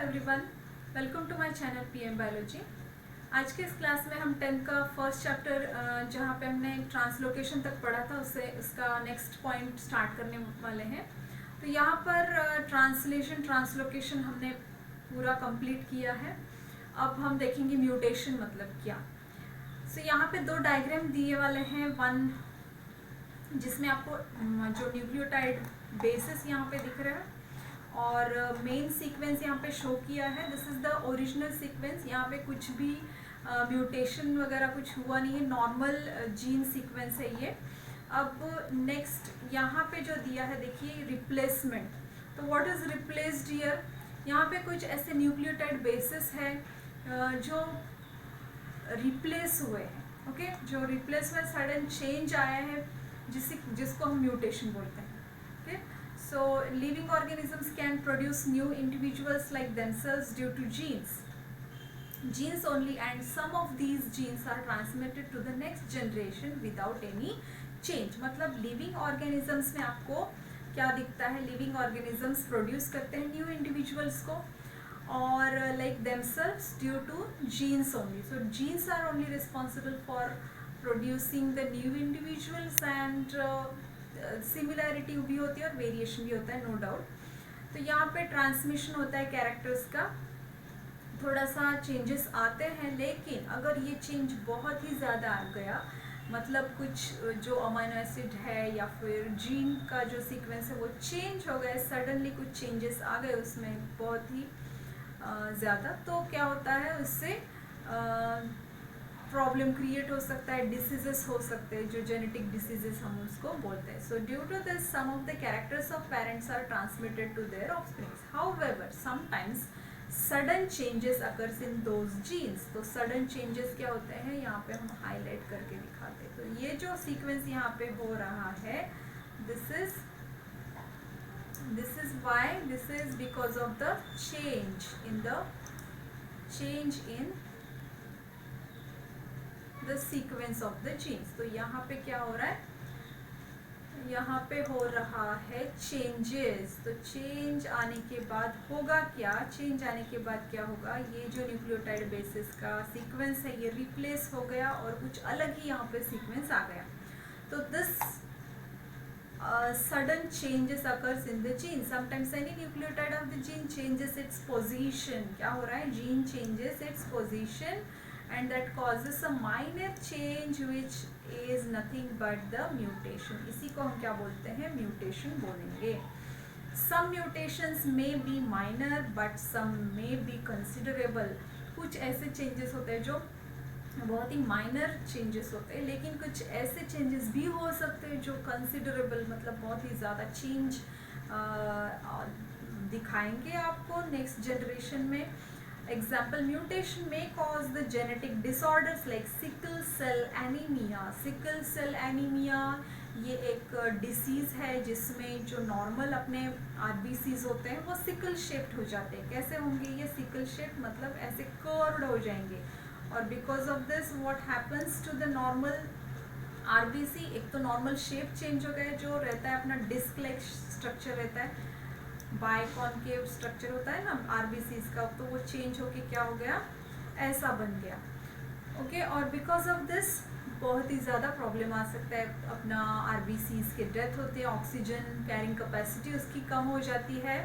Everyone, welcome to my channel PM biology. आज के इस क्लास में हम 10th का फर्स्ट चैप्टर जहाँ पे हमने ट्रांसलोकेशन तक पढ़ा था उसका नेक्स्ट पॉइंट स्टार्ट करने वाले हैं। तो यहाँ पर ट्रांसलोकेशन हमने पूरा कंप्लीट किया है। अब हम देखेंगे म्यूटेशन मतलब क्या। यहाँ पे दो डायग्राम दिए वाले हैं, वन जिसमें आपको जो न्यूक्लियोटाइड बेसिस यहाँ पे दिख रहा है और मेन सीक्वेंस यहाँ पे शो किया है। This is the original sequence. यहाँ पे कुछ भी म्यूटेशन वगैरह कुछ हुआ नहीं है, नॉर्मल जीन सीक्वेंस है ये। अब नेक्स्ट यहाँ पे जो दिया है देखिए रिप्लेसमेंट। तो व्हाट इज रिप्लेस्ड हियर? यहाँ पे कुछ ऐसे न्यूक्लियोटाइड बेसिस है जो रिप्लेस हुए हैं। ओके, जो रिप्लेस हुए, सडन चेंज आया है जिसको हम म्यूटेशन बोलते हैं। Okay, so living organisms can produce new individuals like themselves due to genes only, and some of these genes are transmitted to the next generation without any change। मतलब living organisms में आपको क्या दिखता है? living organisms produce करते हैं new individuals को और like themselves due to genes only। so genes are only responsible for producing the new individuals and similarity भी होती है और वेरिएशन भी होता है, नो डाउट। तो यहाँ पे ट्रांसमिशन होता है कैरेक्टर्स का, थोड़ा सा चेंजेस आते हैं, लेकिन अगर ये चेंज बहुत ही ज़्यादा आ गया, मतलब कुछ जो अमीनो एसिड है या फिर जीन का जो सीक्वेंस है वो चेंज हो गए, सडनली कुछ चेंजेस आ गए उसमें बहुत ही ज़्यादा, तो क्या होता है उससे प्रॉब्लम क्रिएट हो सकता है, डिसीजेस हो सकते हैं, जो जेनेटिक डिसीजेस हम उसको बोलते हैं। So due to this some of the characters of parents are transmitted to their offsprings. However sometimes sudden changes occurs in those genes. तो सडन चेंजेस क्या होते हैं यहाँ पे हम हाईलाइट करके दिखाते हैं। तो ये जो सीक्वेंस यहाँ पे हो रहा है, this is because of the change in the sequence of the genes. तो यहाँ पे क्या हो रहा है? यहाँ पे हो रहा है चेंजेस। तो चेंज आने के बाद होगा क्या? चेंज आने के बाद क्या होगा? ये जो न्यूक्लियोटाइड बेसिस का सीक्वेंस है ये रिप्लेस हो गया और कुछ अलग ही यहाँ पे सीक्वेंस आ गया। तो this sudden changes occurs in the gene. Sometimes any nucleotide of the gene changes its position. क्या हो रहा है? Gene changes its position and that causes a minor change which is nothing but the mutation। इसी को हम क्या बोलते हैं? म्यूटेशन बोलेंगे। Some mutations may be minor but some may be considerable। कुछ ऐसे चेंजेस होते हैं जो बहुत ही माइनर चेंजेस होते हैं, लेकिन कुछ ऐसे चेंजेस भी हो सकते हैं जो कंसिडरेबल, मतलब बहुत ही ज़्यादा चेंज दिखाएंगे आपको नेक्स्ट जनरेशन में। एग्जाम्पल, म्यूटेशन में cause the genetic disorders like sickle cell anaemia. Sickle cell anaemia ये एक डिसीज़ है जिसमें जो नॉर्मल अपने आरबीसीज होते हैं वो सिकल शेप्ड हो जाते हैं। कैसे होंगे ये सिकल शेप? मतलब ऐसे कर्व्ड हो जाएंगे। और because of this what happens to the normal RBC, एक तो नॉर्मल शेप चेंज हो गया, जो रहता है अपना डिस्क लाइक स्ट्रक्चर रहता है, बाइकॉनकेव स्ट्रक्चर होता है ना आरबीसीज का, तो वो चेंज होके क्या हो गया? ऐसा बन गया। ओके, और बिकॉज ऑफ दिस बहुत ही ज़्यादा प्रॉब्लम आ सकता है, अपना आरबीसीज के डेथ होते हैं, ऑक्सीजन कैरिंग कैपेसिटी उसकी कम हो जाती है,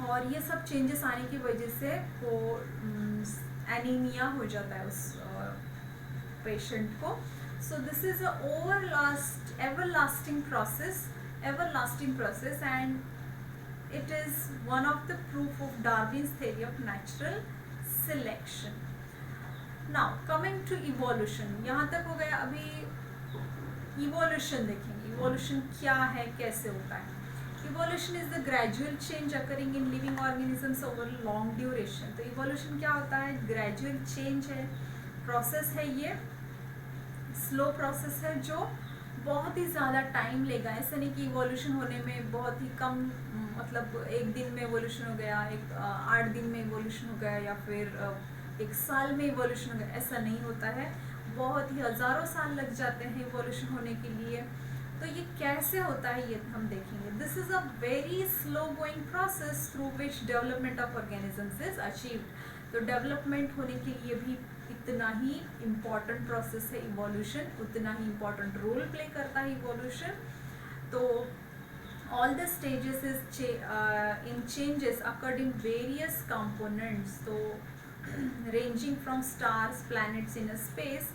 और ये सब चेंजेस आने की वजह से वो एनीमिया हो जाता है उस पेशेंट को। So this is everlasting process and it is one of the proof of Darwin's theory of natural selection। Now coming to evolution, यहाँ तक हो गया। अभी evolution देखेंगे। evolution क्या है, कैसे होता है? evolution is the gradual change occurring in living organisms over long duration। तो evolution क्या होता है? gradual change है, process है, ये slow process है जो बहुत ही ज़्यादा टाइम लेगा। ऐसा नहीं कि इवोल्यूशन होने में बहुत ही कम, मतलब एक दिन में इवोल्यूशन हो गया, 8 दिन में इवोल्यूशन हो गया, या फिर 1 साल में इवोल्यूशन हो गया, ऐसा नहीं होता है। बहुत ही हज़ारों साल लग जाते हैं इवोल्यूशन होने के लिए। तो ये कैसे होता है ये हम देखेंगे। This is a very slow going process through which development of organisms is achieved. तो डेवलपमेंट होने के लिए भी इतना ही इम्पॉर्टेंट प्रोसेस है इवोल्यूशन, उतना ही इम्पॉर्टेंट रोल प्ले करता है इवोल्यूशन। तो all the stages is in changes occurred in various components, so ranging from stars, planets in a space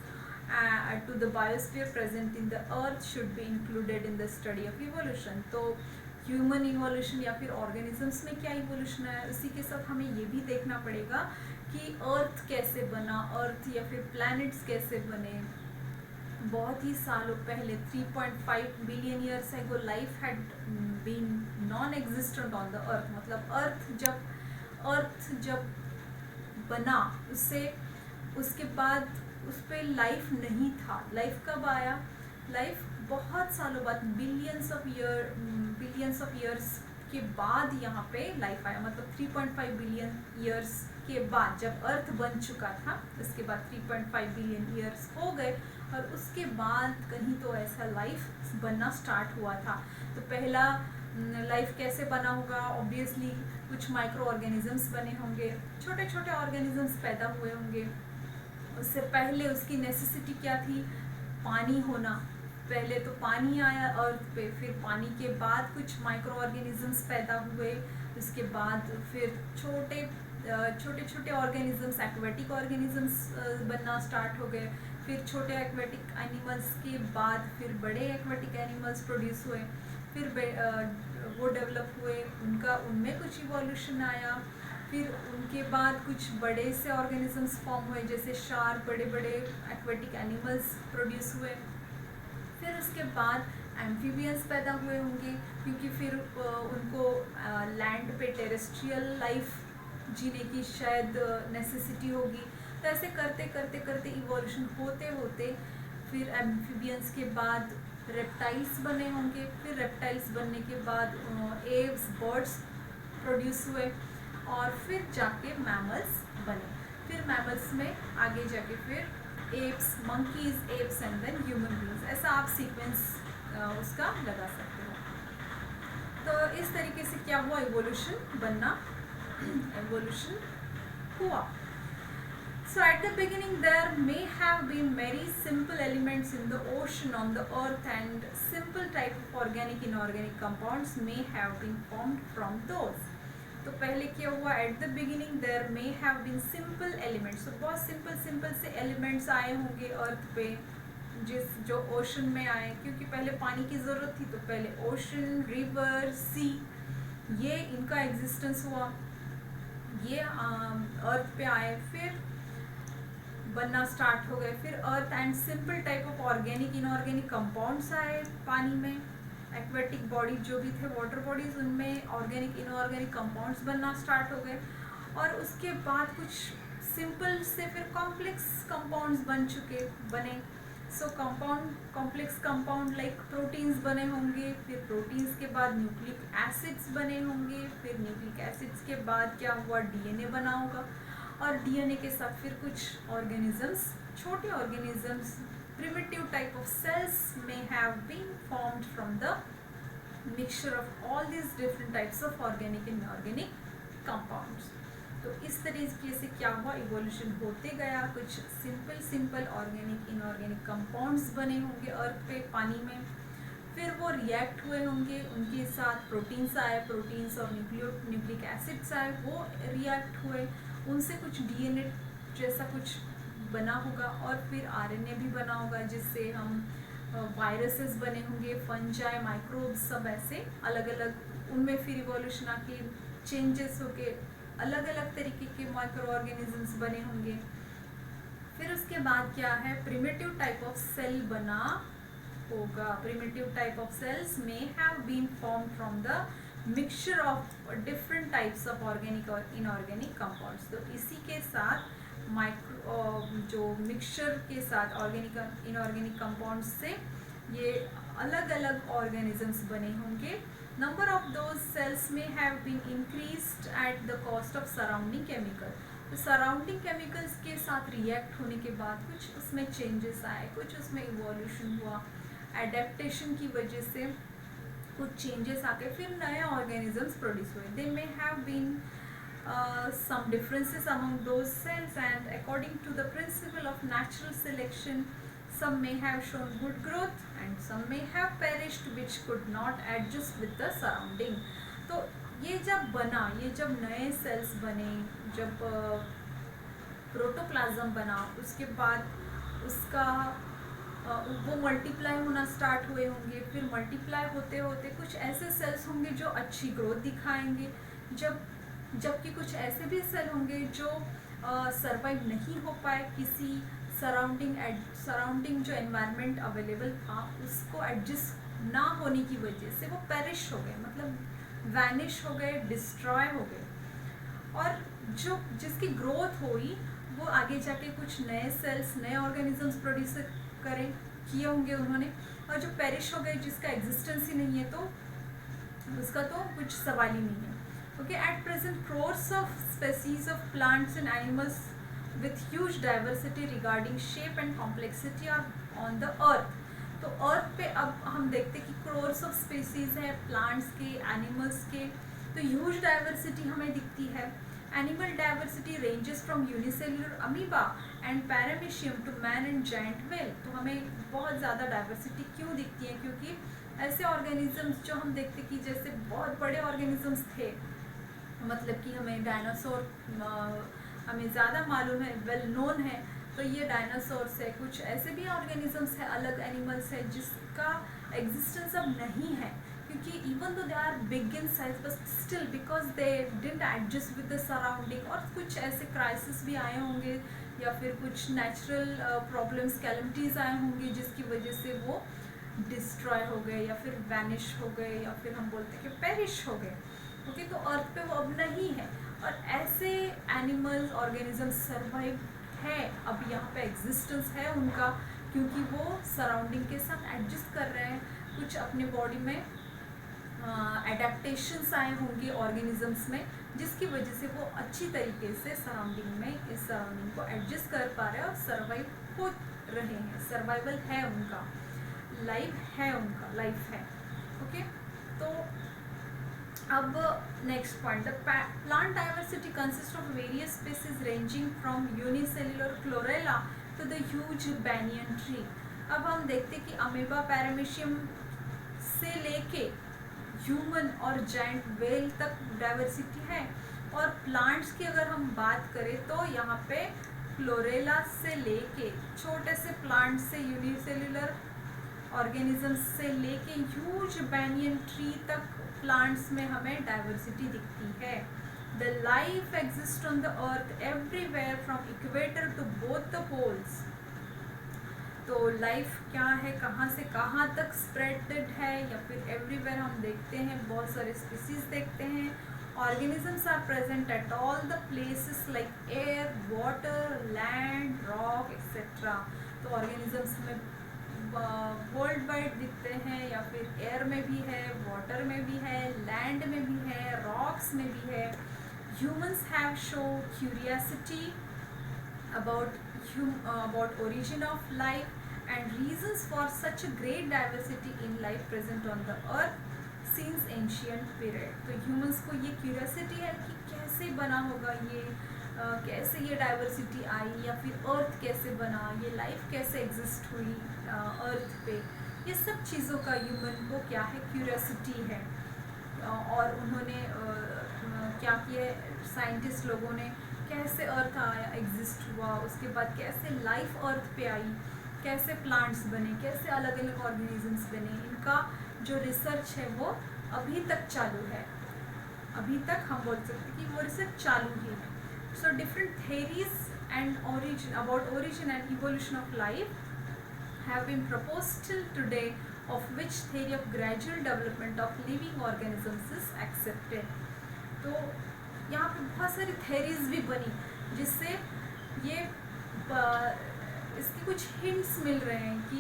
to the biosphere present in the earth should be included in the study of evolution। तो human evolution या फिर organisms में क्या evolution है, उसी के साथ हमें ये भी देखना पड़ेगा कि अर्थ कैसे बना, अर्थ या फिर प्लैनेट्स कैसे बने। बहुत ही सालों पहले 3.5 billion years ago life had been non existent on the earth. मतलब अर्थ जब बना उसके बाद उस पर लाइफ नहीं था। लाइफ कब आया? लाइफ बहुत सालों बाद, बिलियंस ऑफ ईयर्स के बाद यहाँ पे लाइफ आया। मतलब 3.5 बिलियन ईयर्स के बाद जब अर्थ बन चुका था, उसके बाद 3.5 बिलियन ईयर्स हो गए और उसके बाद कहीं तो ऐसा लाइफ बनना स्टार्ट हुआ था। तो पहला लाइफ कैसे बना होगा? ऑब्वियसली कुछ माइक्रो ऑर्गेनिजम्स बने होंगे, छोटे छोटे ऑर्गेनिजम्स पैदा हुए होंगे। उससे पहले उसकी नेसेसिटी क्या थी? पानी होना। पहले तो पानी आया अर्थ पे, फिर पानी के बाद कुछ माइक्रो ऑर्गेनिजम्स पैदा हुए, उसके बाद फिर छोटे छोटे ऑर्गेनिजम्स, एक्वेटिक ऑर्गेनिजम्स बनना स्टार्ट हो गए। फिर छोटे एक्वेटिक एनिमल्स के बाद फिर बड़े एक्वेटिक एनिमल्स प्रोड्यूस हुए, फिर वो डेवलप हुए, उनमें कुछ इवोल्यूशन आया। फिर उनके बाद कुछ बड़े से ऑर्गेनिजम्स फॉर्म हुए, जैसे शार्क, बड़े बड़े एक्वेटिक एनिमल्स प्रोड्यूस हुए। फिर उसके बाद एम्फीबियंस पैदा हुए होंगे, क्योंकि फिर उनको लैंड पे टेरेस्ट्रियल लाइफ जीने की शायद नेसेसिटी होगी। तो ऐसे करते करते करते इवोल्यूशन होते होते फिर एम्फीबियंस के बाद रेप्टाइल्स बने होंगे। फिर रेप्टाइल्स बनने के बाद एव्स, बर्ड्स प्रोड्यूस हुए और फिर जाके मैमल्स बने। फिर मैमल्स में आगे जाके फिर apes, monkeys, apes and then human beings. ऐसा आप सीक्वेंस उसका लगा सकते हो। तो इस तरीके से क्या हुआ? इवोल्यूशन बनना, evolution हुआ। So at the beginning there may have been very simple elements in the ocean, on the earth, and simple type of organic inorganic compounds may have been formed from those। तो पहले क्या हुआ? At the beginning there may have been simple elements। तो बहुत simple से elements आए होंगे अर्थ पे, जो ओशन में आए, क्योंकि पहले पानी की ज़रूरत थी। तो पहले ओशन, रिवर, सी, ये इनका एग्जिस्टेंस हुआ, ये अर्थ पे आए, फिर बनना स्टार्ट हो गए। फिर earth and simple type of organic inorganic compounds आए पानी में। एक्वेटिक बॉडी जो भी थे, वाटर बॉडीज, उनमें ऑर्गेनिक इनऑर्गेनिक कंपाउंड्स बनना स्टार्ट हो गए। और उसके बाद कुछ सिंपल से फिर कॉम्प्लेक्स कंपाउंड्स बने। So complex compound like proteins बने होंगे। फिर प्रोटीन्स के बाद न्यूक्लिक एसिड्स बने होंगे। फिर न्यूक्लिक एसिड्स के बाद क्या हुआ? डीएनए बना होगा। और डीएनए के साथ फिर कुछ ऑर्गेनिजम्स, छोटे organisms, primitive type of cells may have been formed from the mixture of all these different types of organic and inorganic compounds। तो इस तरीके से क्या हुआ? इवोल्यूशन होते गया। कुछ सिंपल ऑर्गेनिक इनऑर्गेनिक कंपाउंड्स बने होंगे अर्थ पे, पानी में। फिर वो रिएक्ट हुए होंगे, उनके साथ प्रोटीन्स आए, प्रोटीन्स और न्यूक्लिक एसिड्स आए, वो रिएक्ट हुए, उनसे कुछ डीएनए जैसा कुछ बना होगा। और फिर आरएनए भी बना होगा, जिससे हम वायरसेस बने होंगे, फंजाई, माइक्रोब्स, सब ऐसे अलग अलग। उनमें फिर इवोल्यूशन आके चेंजेस होके अलग अलग तरीके के माइक्रो ऑर्गेनिजम्स बने होंगे। फिर उसके बाद क्या है? प्रिमिटिव टाइप ऑफ सेल बना होगा। Primitive type of cells may have been form from the mixture of different types of organic और इनऑर्गेनिक कंपाउंड्स। तो इसी के साथ जो मिक्सचर के साथ ऑर्गेनिक इनऑर्गेनिक कंपाउंड्स से ये अलग अलग ऑर्गेनिजम्स बने होंगे। Number of those cells may have been increased at the cost of surrounding chemical. तो सराउंडिंग केमिकल्स के साथ रिएक्ट होने के बाद कुछ उसमें चेंजेस आए, कुछ उसमें इवोल्यूशन हुआ एडेप्टेशन की वजह से। कुछ चेंजेस आके फिर नए ऑर्गेनिजम्स प्रोड्यूस हुए. They may have been some differences among those cells, and according to the principle of natural selection, some may have shown good growth and some may have perished, which could not adjust with the surrounding. तो ये जब बना, ये जब नए sales बने, जब protoplasm बना, उसके बाद उसका वो मल्टीप्लाई होना स्टार्ट हुए होंगे. फिर मल्टीप्लाई होते होते कुछ ऐसे सेल्स होंगे जो अच्छी ग्रोथ दिखाएंगे, जबकि कुछ ऐसे भी सेल होंगे जो सरवाइव नहीं हो पाए किसी सराउंडिंग जो एनवायरनमेंट अवेलेबल था उसको एडजस्ट ना होने की वजह से वो पेरिश हो गए, मतलब वैनिश हो गए, डिस्ट्रॉय हो गए. और जो जिसकी ग्रोथ हुई वो आगे जाके कुछ नए सेल्स, नए ऑर्गेनिजम्स प्रोड्यूस किए होंगे उन्होंने. और जो पेरिश हो गए, जिसका एग्जिस्टेंस ही नहीं है, तो उसका तो कुछ सवाल ही नहीं है. Okay, at present crores of species of plants and animals with huge diversity regarding shape and complexity are on the earth. तो earth पे अब हम देखते कि crores of species है plants के, animals के, तो huge diversity हमें दिखती है. Animal diversity ranges from unicellular amoeba and paramecium to man and giant whale. तो हमें बहुत ज़्यादा diversity क्यों दिखती है? क्योंकि ऐसे organisms जो हम देखते कि जैसे बहुत बड़े organisms थे, मतलब कि हमें डायनासोर हमें ज़्यादा मालूम है, वेल नोन है, तो ये डायनासोर्स है. कुछ ऐसे भी ऑर्गेनिजम्स है, अलग एनिमल्स है जिसका एग्जिस्टेंस अब नहीं है, क्योंकि even though they are big in size but still because they didn't adjust with the surrounding. और कुछ ऐसे क्राइसिस भी आए होंगे या फिर कुछ नेचुरल प्रॉब्लम्स, कैलमिटीज आए होंगे जिसकी वजह से वो डिस्ट्रॉय हो गए या फिर वैनिश हो गए या फिर हम बोलते हैं कि पेरिश हो गए. ओके, तो अर्थ पे वो अब नहीं है. और ऐसे एनिमल्स, ऑर्गेनिजम्स सर्वाइव है, अब यहाँ पे एग्जिस्टेंस है उनका, क्योंकि वो सराउंडिंग के साथ एडजस्ट कर रहे हैं. कुछ अपने बॉडी में एडेप्टेशंस आए होंगे ऑर्गेनिजम्स में, जिसकी वजह से वो अच्छी तरीके से सराउंडिंग में, इस सराउंडिंग को एडजस्ट कर पा रहे हैं और सर्वाइव हो रहे हैं. सर्वाइवल है उनका, लाइफ है उनका, लाइफ है. ओके, तो अब next point, the plant diversity consist of various species ranging from unicellular chlorella to the huge banyan tree. अब हम देखते कि अमीबा, पैरामीशियम से लेके ह्यूमन और जायंट वेल तक डाइवर्सिटी है. और प्लांट्स की अगर हम बात करें तो यहाँ पे क्लोरेला से लेके छोटे से प्लांट से, यूनिसेल्युलर ऑर्गेनिजम्स से लेके ह्यूज बैनियन ट्री तक प्लांट्स में हमें डाइवर्सिटी दिखती है. The life exist on the earth everywhere from equator to both the poles. तो लाइफ क्या है, कहाँ से कहाँ तक स्प्रेडेड है, या फिर एवरीवेयर हम देखते हैं, बहुत सारे स्पीसीज देखते हैं. Organisms are present at all the places like air, water, land, rock etcetera. तो ऑर्गेनिजम्स हमें वर्ल्ड वाइड दिखते हैं, या फिर एयर में भी है, वाटर में भी है, लैंड में भी है, रॉक्स में भी है. Humans have show curiosity about origin of life and reasons for such a great diversity in life present on the earth since ancient period. तो ह्यूमन्स को ये क्यूरियोसिटी है कि कैसे बना होगा ये, कैसे ये डाइवर्सिटी आई, या फिर अर्थ कैसे बना, ये लाइफ कैसे एग्जिस्ट हुई अर्थ पे. ये सब चीज़ों का ह्यूमन को क्या है, क्यूरियोसिटी है. और उन्होंने क्या किया, साइंटिस्ट लोगों ने, कैसे अर्थ आया, एग्जिस्ट हुआ, उसके बाद कैसे लाइफ अर्थ पे आई, कैसे प्लांट्स बने, कैसे अलग अलग ऑर्गेनिजम्स बने. इनका जो रिसर्च है वो अभी तक चालू है. अभी तक हम बोल सकते कि वो रिसर्च चालू ही है. So different theories and origin and evolution of life have been proposed till today, of which theory of gradual development of living organisms is accepted. तो यहाँ पे बहुत सारी theories भी बनी जिससे ये इसके कुछ hints मिल रहे हैं कि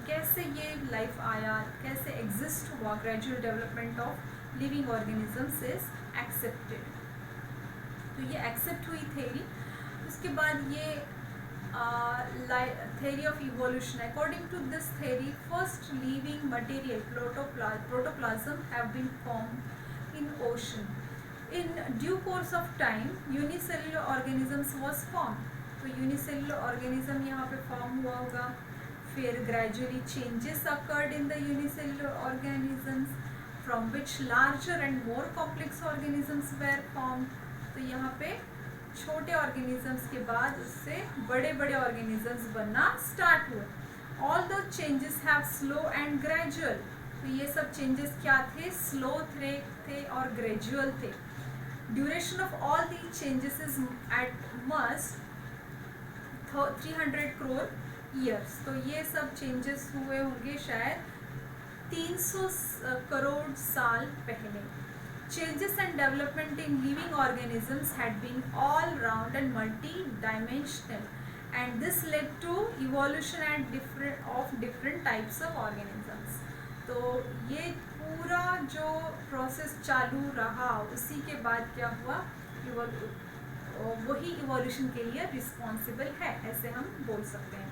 कैसे ये life आया, कैसे exist हुआ. gradual development of living organisms is accepted. तो ये एक्सेप्ट हुई थेरी. उसके बाद ये theory of evolution. According to this theory, first living material, protoplasm, have been formed in ocean. In due course of time, unicellular organisms was formed. तो unicellular organism यहाँ पे form हुआ होगा. फिर gradually changes occurred in the unicellular organisms, from which larger and more complex organisms were formed. तो यहाँ पे छोटे ऑर्गेनिजम्स के बाद उससे बड़े बड़े ऑर्गेनिजम्स बनना स्टार्ट हुए. ऑल दो changes have slow and gradual. तो ये सब चेंजेस क्या थे? स्लो थे और ग्रेजुअल थे. Duration of all the changes is at most 300 crore years. तो ये सब चेंजेस हुए होंगे शायद 300 करोड़ साल पहले. Changes and development in living organisms had been all round and multi-dimensional, and this led to evolution of different types of organisms. तो ये पूरा जो प्रोसेस चालू रहा उसी के बाद क्या हुआ? वही इवोल्यूशन के लिए रिस्पॉन्सिबल है, ऐसे हम बोल सकते हैं.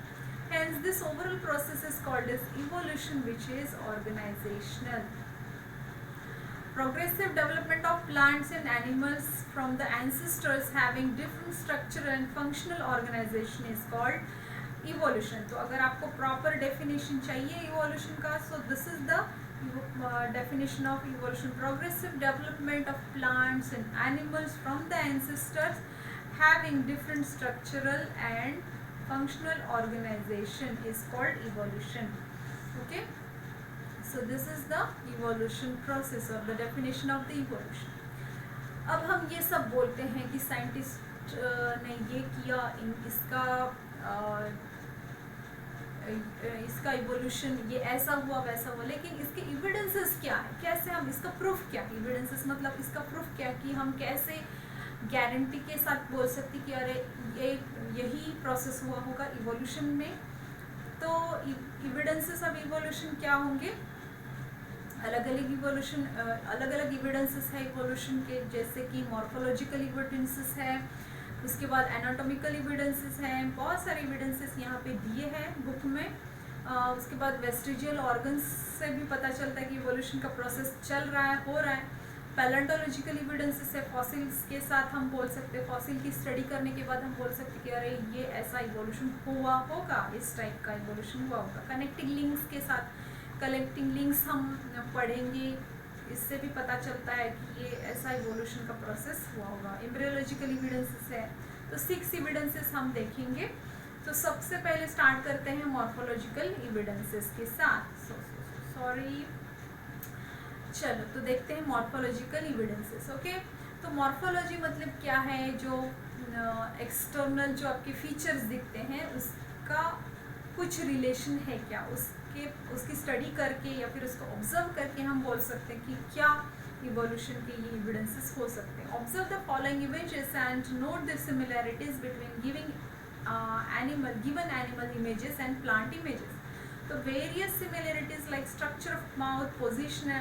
Hence this overall process is called as evolution, which is organizational. Progressive development of plants and animals from the ancestors having different structure and functional organization is called evolution. तो अगर आपको proper definition चाहिए evolution का, so this is the definition of evolution. Progressive development of plants and animals from the ancestors having different structural and functional organization is called evolution. Okay. So this is the evolution process or the definition of the evolution. अब हम ये सब बोलते हैं कि scientist ने ये किया, इसका इवोल्यूशन ये ऐसा हुआ वैसा हुआ, लेकिन इसके एविडेंसेस क्या है? कैसे हम इसका प्रूफ क्या? एविडेंसेस मतलब इसका प्रूफ क्या कि हम कैसे गारंटी के साथ बोल सकते कि अरे यही प्रोसेस हुआ होगा इवोल्यूशन में. तो एविडेंसेस ऑफ इवोल्यूशन क्या होंगे? अलग अलग इविडेंसेस है इवोल्यूशन के, जैसे कि मॉर्फोलॉजिकल इविडेंसेस है, उसके बाद एनाटॉमिकल इविडेंसेस हैं. बहुत सारे इविडेंसेस यहाँ पे दिए हैं बुक में. उसके बाद वेस्टिजियल ऑर्गन्स से भी पता चलता है कि इवोल्यूशन का प्रोसेस चल रहा है, हो रहा है. पैलेंटोलॉजिकल इविडेंसेस है, फॉसिल्स के साथ हम बोल सकते हैं, फॉसिल की स्टडी करने के बाद हम बोल सकते हैं कि अरे ये ऐसा इवोल्यूशन हुआ होगा, इस टाइप का इवोल्यूशन हुआ होगा. कनेक्टिंग लिंक्स के साथ कलेक्टिंग लिंक्स हम पढ़ेंगे, इससे भी पता चलता है कि ये ऐसा इवोल्यूशन का प्रोसेस हुआ होगा. एम्ब्रियोलॉजिकल इविडेंसेस है, तो 6 इविडेंसेस हम देखेंगे. तो सबसे पहले स्टार्ट करते हैं मॉर्फोलॉजिकल इविडेंसेस के साथ. सॉरी, चलो तो देखते हैं मॉर्फोलॉजिकल इविडेंसेस. ओके, तो मॉर्फोलॉजी मतलब क्या है? जो एक्सटर्नल जो आपके फीचर्स दिखते हैं उसका कुछ रिलेशन है क्या, उसकी स्टडी करके या फिर उसको ऑब्जर्व करके हम बोल सकते हैं कि क्या इवोल्यूशन के ये एविडेंसेस हो सकते हैं. Observe the following images and note the similarities between given animal images and plant images. तो various similarities like structure of mouth, position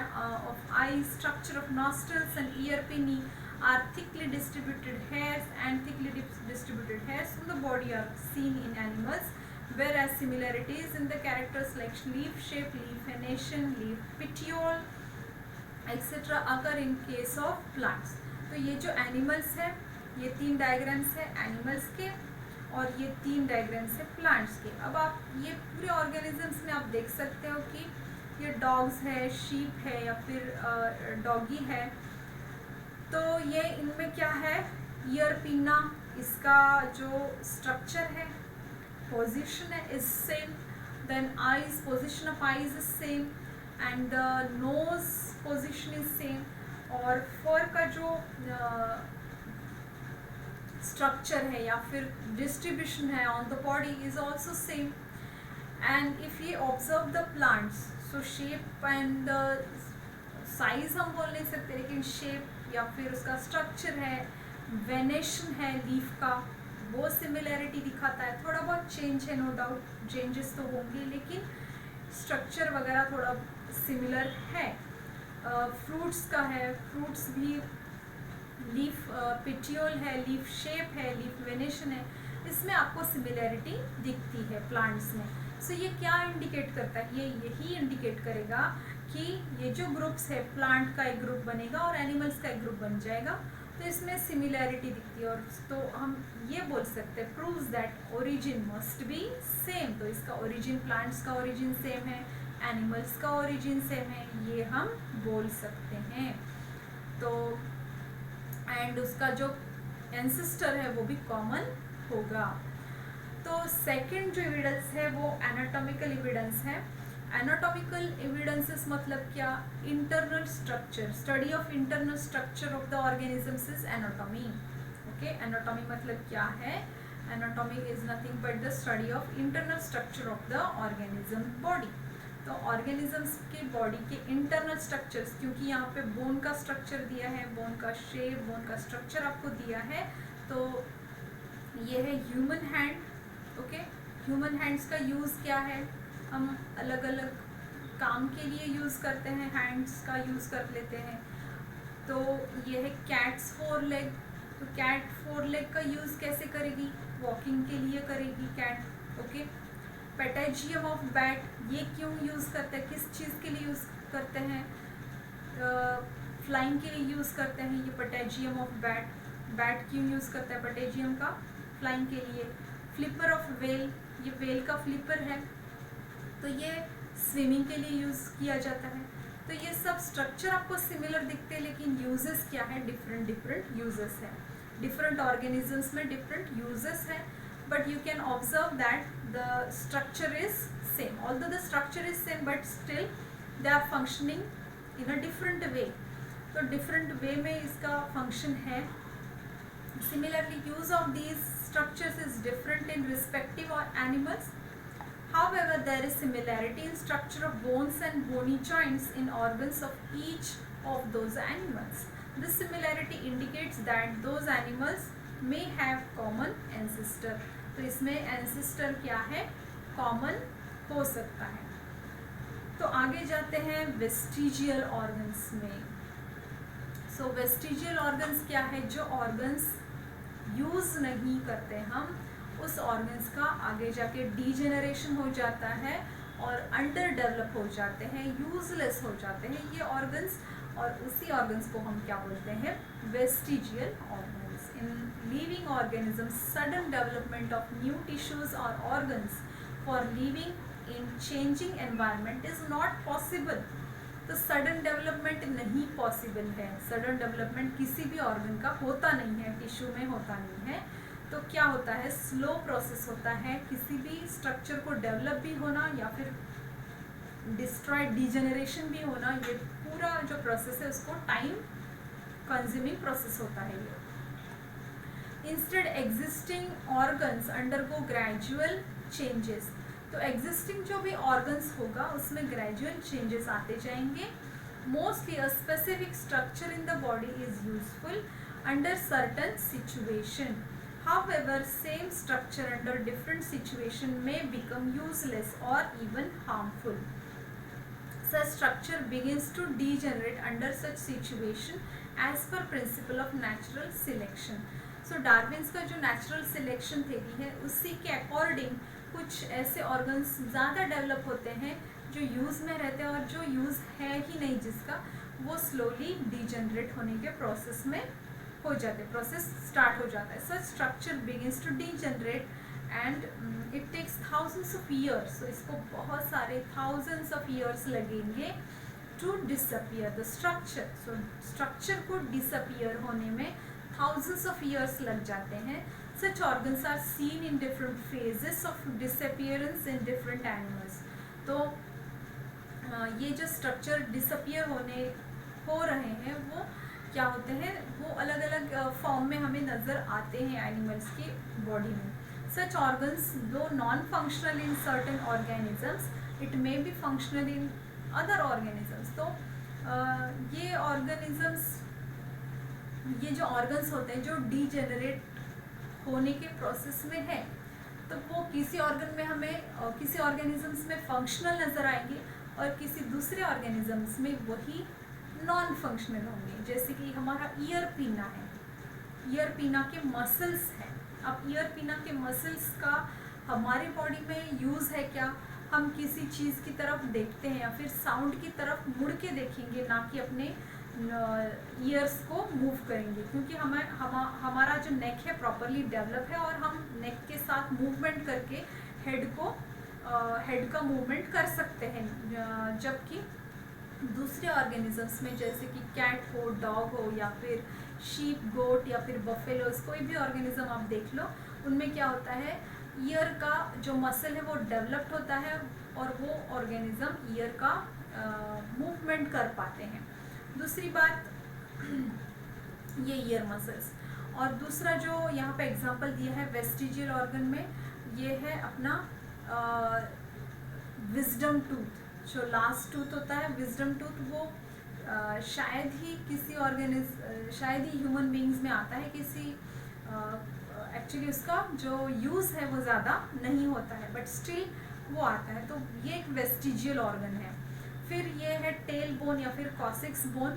of eye, structure of nostrils and ear pinnae are thickly distributed hairs and thickly distributed hairs on the body are seen in animals, whereas similarities in the characters like leaf shape, leaf venation, leaf petiole etc. occur in case of plants. तो ये जो animals है, ये 3 diagrams है animals के और ये 3 diagrams है प्लांट्स के. अब आप ये पूरे ऑर्गेनिजम्स में आप देख सकते हो कि ये डॉग्स है, शीप है या फिर डॉगी है. तो ये इनमें क्या है? ईयर पिन्ना, इसका जो स्ट्रक्चर है, पोजीशन है is same. Then eyes, position of eyes is same and the nose position is same. और फर का जो स्ट्रक्चर है या फिर डिस्ट्रीब्यूशन है on the body is also same. And if you observe the plants, so shape and size हम बोल नहीं सकते, लेकिन शेप या फिर उसका स्ट्रक्चर है, वेनेशन है लीफ का, वो सिमिलैरिटी दिखाता है. थोड़ा बहुत चेंज है, नो डाउट चेंजेस तो होंगे, लेकिन स्ट्रक्चर वगैरह थोड़ा सिमिलर है. फ्रूट्स का है, फ्रूट्स भी लीफ पेटियोल है, लीफ शेप है, लीफ वेनेशन है. इसमें आपको सिमिलैरिटी दिखती है प्लांट्स में। सो ये क्या इंडिकेट करता है, ये यही इंडिकेट करेगा कि ये जो ग्रुप्स है, प्लांट का एक ग्रुप बनेगा और एनिमल्स का एक ग्रुप बन जाएगा, तो इसमें सिमिलैरिटी दिखती है। और तो हम ये बोल सकते हैं proves that origin must be same. तो इसका ओरिजिन, प्लांट्स का ओरिजिन सेम है, एनिमल्स का ओरिजिन सेम है, ये हम बोल सकते हैं। तो एंड उसका जो एंसेस्टर है वो भी कॉमन होगा। तो सेकंड जो एविडेंस है वो एनाटॉमिकल एविडेंस है। एनाटॉमिकल एविडेंसेस मतलब क्या, internal structure, study of internal structure of the organisms is anatomy. Okay, anatomy मतलब क्या है, anatomy is nothing but the study of internal structure of the organism body. तो organisms के body के internal structures, क्योंकि यहाँ पे बोन का स्ट्रक्चर दिया है, बोन का शेप, बोन का स्ट्रक्चर आपको दिया है। तो ये है human hand. Okay, human hands का यूज़ क्या है, हम अलग अलग काम के लिए यूज़ करते हैं, हैंड्स का यूज़ कर लेते हैं। तो ये है कैट्स 4 लेग। तो कैट 4 लेग का यूज़ कैसे करेगी, वॉकिंग के लिए करेगी कैट। ओके, पेटाजियम ऑफ बैट, ये क्यों यूज़ करते हैं, किस चीज़ के लिए यूज़ करते हैं, फ्लाइंग के लिए यूज़ करते हैं। ये पेटाजियम ऑफ बैट, बैट क्यों यूज़ करता है पेटाजियम का, फ्लाइंग के लिए। फ्लिपर ऑफ वेल, ये वेल का फ्लिपर है, तो ये स्विमिंग के लिए यूज़ किया जाता है। तो ये सब स्ट्रक्चर आपको सिमिलर दिखते हैं, लेकिन यूजेस क्या है, डिफरेंट डिफरेंट यूजेस है। डिफरेंट ऑर्गेनिजम्स में डिफरेंट यूजेस है, but you can observe that the structure is same. Although the structure is same but still they are functioning in a different way. तो different वे में इसका function है। Similarly, use of these structures is different in respective animals. However, there is similarity in structure of bones and bony joints in organs of each of those animals. This similarity indicates that those animals may have common ancestor. तो इसमें ancestor क्या है, common हो सकता है। तो आगे जाते हैं vestigial organs में। So vestigial organs क्या है, जो organs यूज़ नहीं करते हम, उस ऑर्गन्स का आगे जाके डीजेनरेशन हो जाता है और अंडर डेवलप हो जाते हैं, यूजलेस हो जाते हैं ये ऑर्गन्स। और उसी ऑर्गन्स को हम क्या बोलते हैं, vestigial organs. In living organisms sudden development of new tissues और organs for living in changing environment is not possible. तो सडन डेवलपमेंट नहीं पॉसिबल है, सडन डेवलपमेंट किसी भी ऑर्गन का होता नहीं है, टिश्यू में होता नहीं है। तो क्या होता है, स्लो प्रोसेस होता है किसी भी स्ट्रक्चर को डेवलप भी होना या फिर डिस्ट्रॉय, डिजेनरेशन भी होना। ये पूरा जो प्रोसेस है उसको टाइम कंज्यूमिंग प्रोसेस होता है ये। Instead existing organs undergo gradual changes. तो एग्जिस्टिंग जो भी ऑर्गन्स होगा उसमें ग्रेजुअल चेंजेस आते जाएंगे। Mostly a specific structure in the body is useful under certain situation. However, same structure under different situation may become useless or even harmful. Such structure begins to degenerate under such situation as per principle of natural selection. So Darwin's का जो natural selection theory है उसी के according कुछ ऐसे organs ज़्यादा develop होते हैं जो यूज़ में रहते हैं, और जो यूज़ है ही नहीं जिसका, वो स्लोली डिजेनरेट होने के प्रोसेस में हो जाते, प्रोसेस स्टार्ट हो जाता है। Such structure begins to degenerate and it takes thousands of years. तो इसको बहुत सारे थाउजेंड्स ऑफ ईयर्स लगेंगे to disappear the structure. So structure को डिसअपियर होने में थाउजेंड्स ऑफ ईयर्स लग जाते हैं। Such organs are seen in different phases of disappearance in different animals. तो ये जो स्ट्रक्चर डिसअपियर हो रहे हैं वो क्या होते हैं, वो अलग अलग फॉर्म में हमें नज़र आते हैं एनिमल्स की बॉडी में। सच ऑर्गन्स दो non functional in certain organisms, it may be functional in other organisms. तो ये ऑर्गेनिजम्स, ये जो ऑर्गन्स होते हैं जो डीजेनरेट होने के प्रोसेस में है, तो वो किसी ऑर्गन में हमें किसी ऑर्गेनिजम्स में फंक्शनल नज़र आएंगे और किसी दूसरे ऑर्गेनिजम्स में वही नॉन फंक्शनल होंगे। जैसे कि हमारा ईयर पीना है, ईयर पीना के मसल्स हैं, अब ईयर पिना के मसल्स का हमारे बॉडी में यूज़ है क्या, हम किसी चीज़ की तरफ देखते हैं या फिर साउंड की तरफ मुड़ के देखेंगे, ना कि अपने ईयर्स को मूव करेंगे, क्योंकि हमारा जो नेक है प्रॉपरली डेवलप है और हम नेक के साथ मूवमेंट करके हेड का मूवमेंट कर सकते हैं, जबकि दूसरे ऑर्गेनिजम्स में जैसे कि कैट हो, डॉग हो, या फिर शीप, गोट या फिर बफेलोज, कोई भी ऑर्गेनिज्म आप देख लो, उनमें क्या होता है, ईयर का जो मसल है वो डेवलप्ड होता है और वो ऑर्गेनिज्म ईयर का मूवमेंट कर पाते हैं। दूसरी बात ये ईयर मसल्स, और दूसरा जो यहाँ पे एग्जांपल दिया है वेस्टिजियल ऑर्गन में, ये है अपना विजडम टूथ, जो लास्ट टूथ होता है विजडम टूथ, वो शायद ही ह्यूमन बींग्स में आता है, किसी एक्चुअली उसका जो यूज़ है वो ज़्यादा नहीं होता है, बट स्टिल वो आता है, तो ये एक वेस्टिजियल ऑर्गन है। फिर ये है टेल बोन या फिर कॉसिक्स बोन,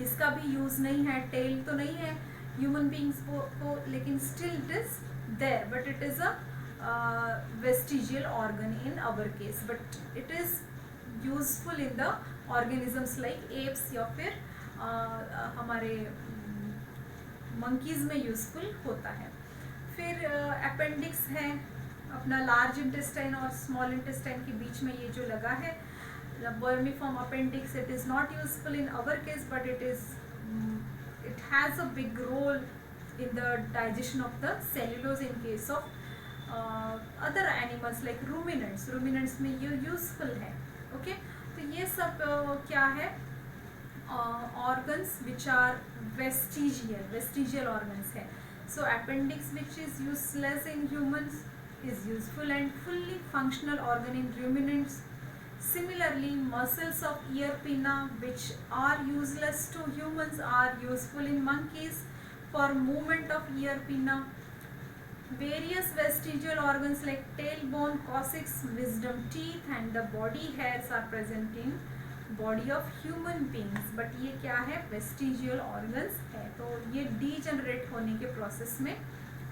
इसका भी यूज़ नहीं है, टेल तो नहीं है ह्यूमन बींग्स को, लेकिन still it is there, but it is a vestigial organ in our case, but it is useful in the organisms like apes या फिर हमारे monkeys में useful होता है। फिर अपेंडिक्स है अपना लार्ज इंटेस्टाइन और स्मॉल इंटेस्टाइन के बीच में, ये जो लगा है vermiform appendix, it is not useful in our case, but it has a big role in the digestion of the cellulose in case of other animals like ruminants में ये यूजफुल है। ओके, तो ये सब क्या है, organs which are vestigial organs है। So appendix which is useless in humans is useful and fully functional organ in ruminants. Similarly, muscles of ear pinna which are useless to humans are useful in monkeys for movement of ear pinna. Various vestigial organs like tailbone, coccyx, wisdom teeth and the body hairs are present in body of human beings. But ये क्या है, vestigial organs है, तो ये degenerate होने के process में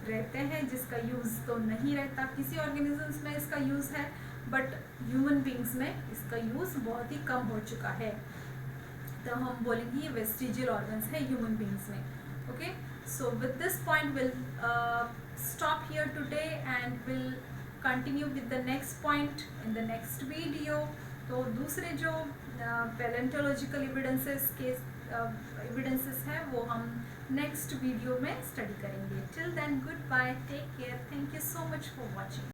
रहते हैं, जिसका यूज़ तो नहीं रहता। किसी ऑर्गेनिजम्स में इसका यूज़ है, बट ह्यूमन बींग्स में इसका यूज़ बहुत ही कम हो चुका है, तो हम बोलेंगे ये वेस्टिजियल ऑर्गन्स है ह्यूमन बींग्स में। Okay, so with this point will stop here today and will continue with the next point in the next video. तो दूसरे जो पैलेंटोलॉजिकल एविडेंसेस है वो हम नेक्स्ट वीडियो में स्टडी करेंगे। Till then goodbye, take care, thank you so much for watching.